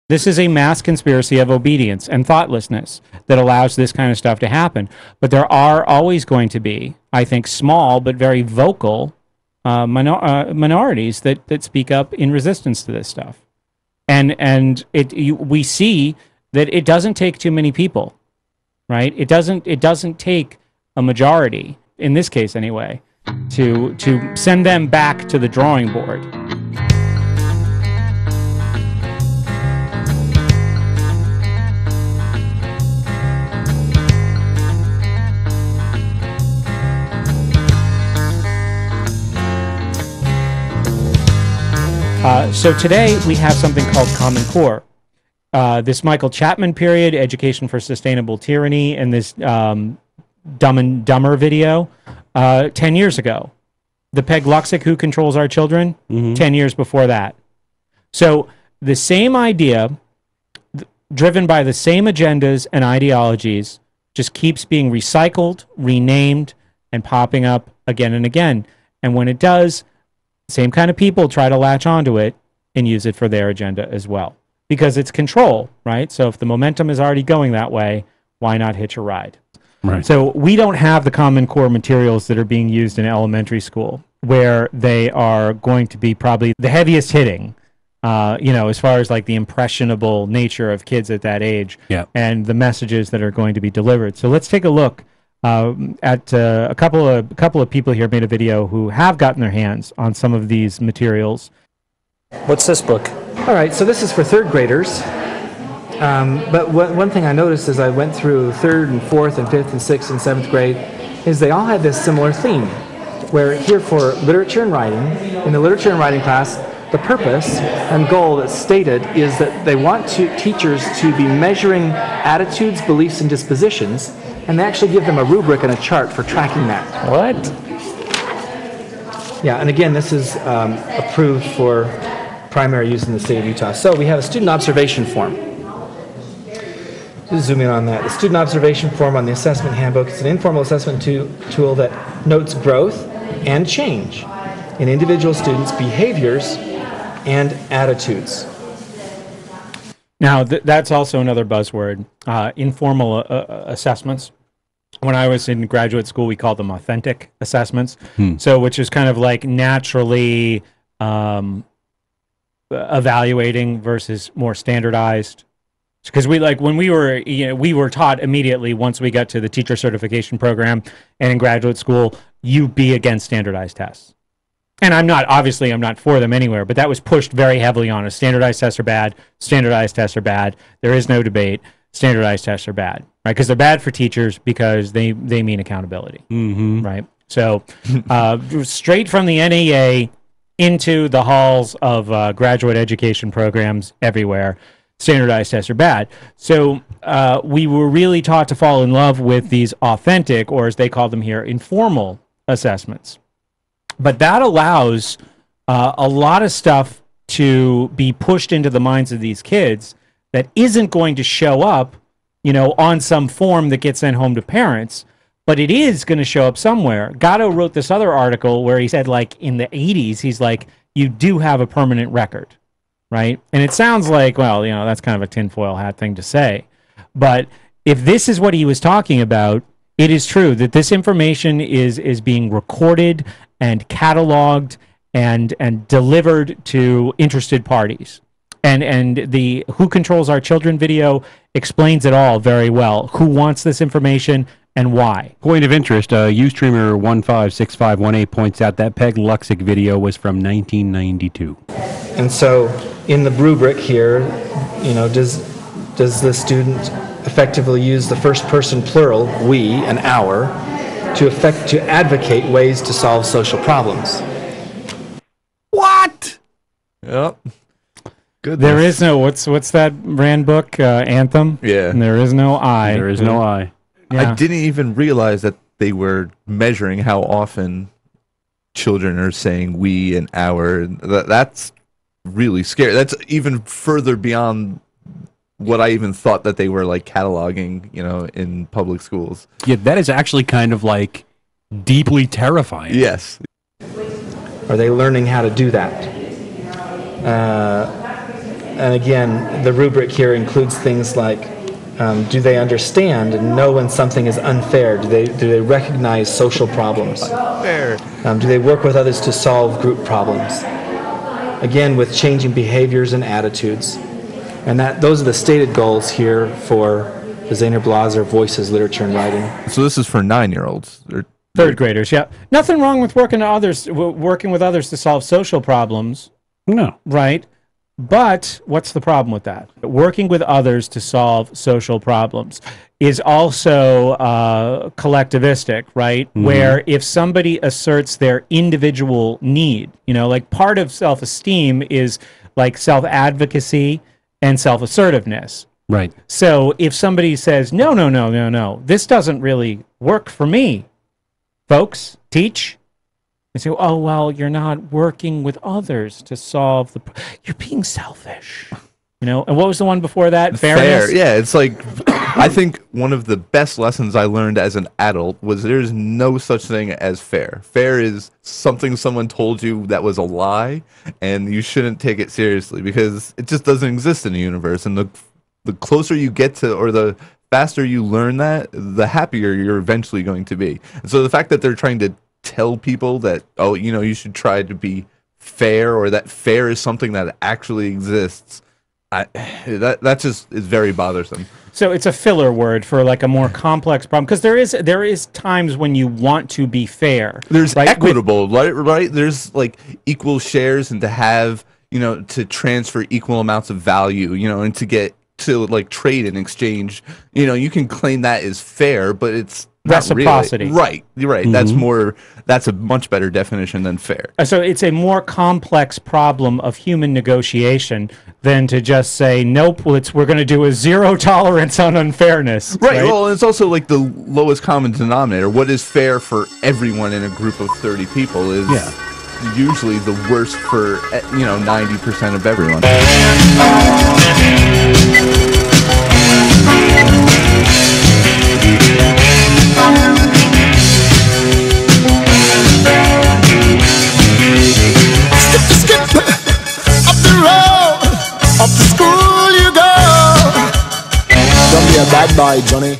This is a mass conspiracy of obedience and thoughtlessness that allows this kind of stuff to happen. But there are always going to be, I think, small but very vocal minorities that speak up in resistance to this stuff. And we see that it doesn't take too many people, right? It doesn't take a majority, in this case anyway, to send them back to the drawing board. So today we have something called Common Core. This Michael Chapman period, Education for Sustainable Tyranny, and this Dumb and Dumber video, 10 years ago. The Peg Luxic, Who Controls Our Children, 10 years before that. So the same idea, driven by the same agendas and ideologies, just keeps being recycled, renamed, and popping up again and again. And when it does, same kind of people try to latch onto it and use it for their agenda as well. Because it's control, right? So if the momentum is already going that way, why not hitch a ride? Right. So we don't have the Common Core materials that are being used in elementary school, where they are going to be probably the heaviest hitting, as far as like the impressionable nature of kids at that age, and the messages that are going to be delivered. So let's take a look at a couple of people here made a video who have gotten their hands on some of these materials. What's this book? All right, so this is for third graders. But one thing I noticed as I went through third and fourth and fifth and sixth and seventh grade is they all had this similar theme. Where here for literature and writing, in the literature and writing class, the purpose and goal that's stated is that they want teachers to be measuring attitudes, beliefs, and dispositions, and they actually give them a rubric and a chart for tracking that. What? Yeah, and again, this is approved for primary use in the state of Utah. So we have a student observation form. Just zoom in on that. The student observation form on the assessment handbook is an informal assessment tool that notes growth and change in individual students' behaviors and attitudes. Now, that's also another buzzword, informal assessments. When I was in graduate school, we called them authentic assessments. So, which is kind of like naturally evaluating versus more standardized. Because when we were taught immediately once we got to the teacher certification program and in graduate school, you be against standardized tests. And I'm not for them anywhere, but that was pushed very heavily on us. Standardized tests are bad. Standardized tests are bad. There is no debate. Standardized tests are bad, right? Because they're bad for teachers because they mean accountability, right? So straight from the NEA into the halls of graduate education programs everywhere, standardized tests are bad. So we were really taught to fall in love with these authentic, or as they call them here, informal assessments. But that allows a lot of stuff to be pushed into the minds of these kids that isn't going to show up, on some form that gets sent home to parents, but it is going to show up somewhere. Gatto wrote this other article where he said, like, in the 80s, he's like, you do have a permanent record, right? And it sounds like, well, that's kind of a tinfoil hat thing to say. But if this is what he was talking about, it is true that this information is being recorded and cataloged and delivered to interested parties. And the Who Controls Our Children video explains it all very well. Who wants this information and why? Point of interest, Ustreamer 156518 points out that Peg Luxic video was from 1992. And so in the rubric here, does the student effectively use the first person plural, we and our, to advocate ways to solve social problems? What? Yep. Goodness. There is no, what's that Rand book, Anthem? Yeah. And there is no I. There is no I. Yeah. I didn't even realize that they were measuring how often children are saying we and our. That's really scary. That's even further beyond what I even thought that they were like cataloging, in public schools. Yeah, that is actually kind of like deeply terrifying. Yes. Are they learning how to do that? And again, the rubric here includes things like, do they understand and know when something is unfair? Do they recognize social problems? Fair. Do they work with others to solve group problems? Again, with changing behaviors and attitudes. And those are the stated goals here for the Zehner-Blaser Voices, Literature, and Writing. So this is for 9-year-olds. Third graders, yeah. Nothing wrong with working with others to solve social problems. No. Right? But what's the problem with that? Working with others to solve social problems is also collectivistic, right? Mm-hmm. Where if somebody asserts their individual need, like part of self-esteem is like self-advocacy and self-assertiveness. Right. So if somebody says, no, this doesn't really work for me, folks, teach. They say, oh, well, you're not working with others to solve you're being selfish. And what was the one before that? Fairness? Fair. Yeah, it's like, I think one of the best lessons I learned as an adult was there's no such thing as fair. Fair is something someone told you that was a lie, and you shouldn't take it seriously because it just doesn't exist in the universe. And the closer you get to, or the faster you learn that, the happier you're eventually going to be. And so the fact that they're trying to tell people that, oh, you should try to be fair, or that fair is something that actually exists, that just is very bothersome. So it's a filler word for like a more complex problem, because there is times when you want to be fair. There's equitable, right? There's like equal shares, and to have, to transfer equal amounts of value, and to get to like trade and exchange, you can claim that is fair, but it's reciprocity. Really. Right. You're right. Mm-hmm. That's a much better definition than fair. So it's a more complex problem of human negotiation than to just say, nope, we're going to do a zero tolerance on unfairness. Right. Well, it's also like the lowest common denominator. What is fair for everyone in a group of 30 people is usually the worst for 90% of everyone. Up the school you go. Don't be a bad boy, Johnny.